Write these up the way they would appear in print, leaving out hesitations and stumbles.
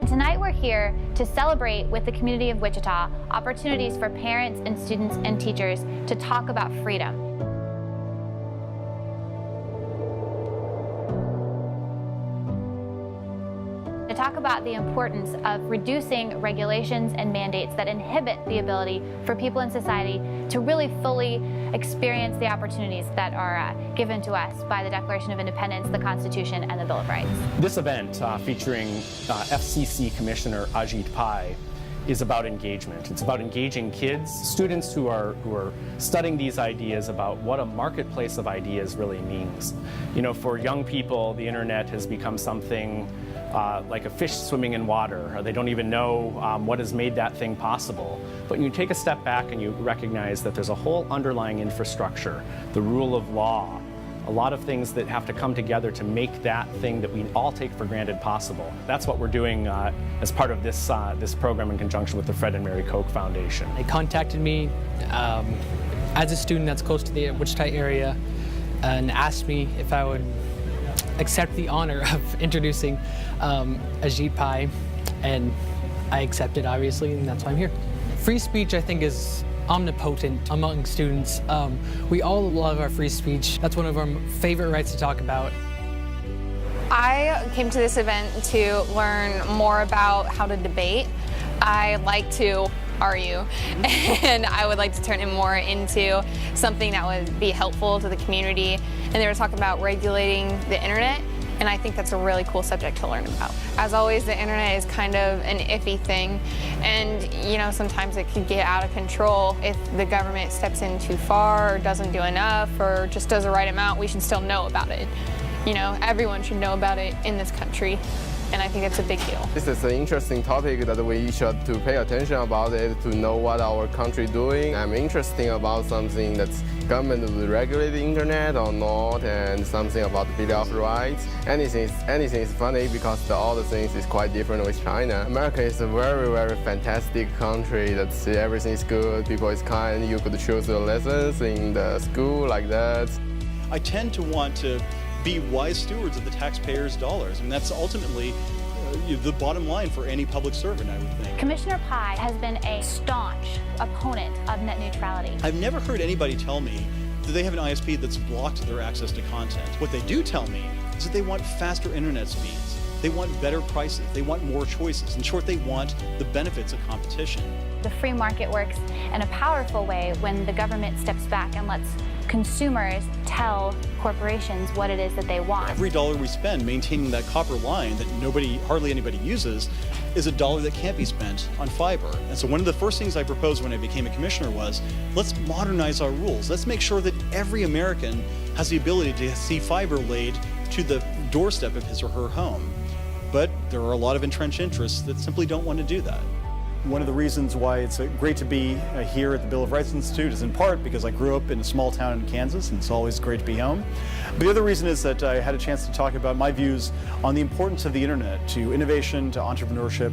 Tonight we're here to celebrate with the community of Wichita opportunities for parents and students and teachers to talk about freedom. To talk about the importance of reducing regulations and mandates that inhibit the ability for people in society to really fully experience the opportunities that are given to us by the Declaration of Independence, the Constitution, and the Bill of Rights. This event featuring FCC Commissioner Ajit is about engagement. It's about engaging kids, students who are studying these ideas about what a marketplace of ideas really means. You know, for young people, the internet has become something like a fish swimming in water. They don't even know what has made that thing possible. But you take a step back and you recognize that there's a whole underlying infrastructure, the rule of law, a lot of things that have to come together to make that thing that we all take for granted possible. That's what we're doing as part of this program in conjunction with the Fred and Mary Koch Foundation. They contacted me as a student that's close to the Wichita area and asked me if I would accept the honor of introducing Ajit Pai, and I accepted, obviously, and that's why I'm here. Free speech, I think, is omnipotent among students. We all love our free speech. That's one of our favorite rights to talk about. I came to this event to learn more about how to debate. I like to argue, and I would like to turn it more into something that would be helpful to the community. And they were talking about regulating the internet, and I think that's a really cool subject to learn about. As always, the internet is kind of an iffy thing, and you know, sometimes it could get out of control. If the government steps in too far or doesn't do enough or just does the right amount, we should still know about it. You know, everyone should know about it in this country, and I think that's a big deal. This is an interesting topic that we should to pay attention about it, to know what our country doing. I'm interested about something that's government will regulate the internet or not, and something about the Bill of Rights. Anything is funny because all the things is quite different with China. America is a very, very fantastic country. That's everything is good, people is kind. You could choose the lessons in the school like that. I tend to want to be wise stewards of the taxpayers' dollars, and that's ultimately the bottom line for any public servant, I would think. Commissioner Pai has been a staunch opponent of net neutrality. I've never heard anybody tell me that they have an ISP that's blocked their access to content. What they do tell me is that they want faster internet speeds, they want better prices, they want more choices. In short, they want the benefits of competition. The free market works in a powerful way when the government steps back and lets consumers tell corporations what it is that they want. Every dollar we spend maintaining that copper line that hardly anybody uses is a dollar that can't be spent on fiber. And so one of the first things I proposed when I became a commissioner was, let's modernize our rules. Let's make sure that every American has the ability to see fiber laid to the doorstep of his or her home. But there are a lot of entrenched interests that simply don't want to do that. One of the reasons why it's great to be here at the Bill of Rights Institute is in part because I grew up in a small town in Kansas, and it's always great to be home. But the other reason is that I had a chance to talk about my views on the importance of the internet to innovation, to entrepreneurship,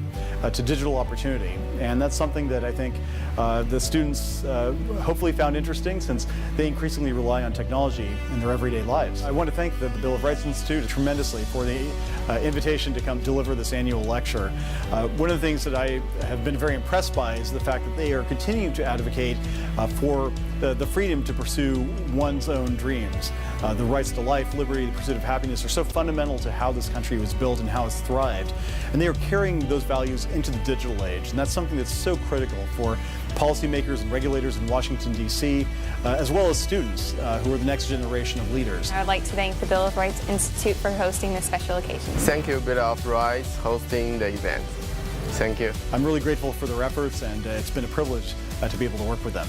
to digital opportunity. And that's something that I think the students hopefully found interesting, since they increasingly rely on technology in their everyday lives. I want to thank the Bill of Rights Institute tremendously for the invitation to come deliver this annual lecture. One of the things that I have been very impressed by is the fact that they are continuing to advocate for the freedom to pursue one's own dreams. The rights to life, liberty, the pursuit of happiness are so fundamental to how this country was built and how it's thrived. And they are carrying those values into the digital age. And that's something that's so critical for policymakers and regulators in Washington, D.C., as well as students who are the next generation of leaders. I would like to thank the Bill of Rights Institute for hosting this special occasion. Thank you, Bill of Rights, hosting the event. Thank you. I'm really grateful for their efforts, and it's been a privilege to be able to work with them.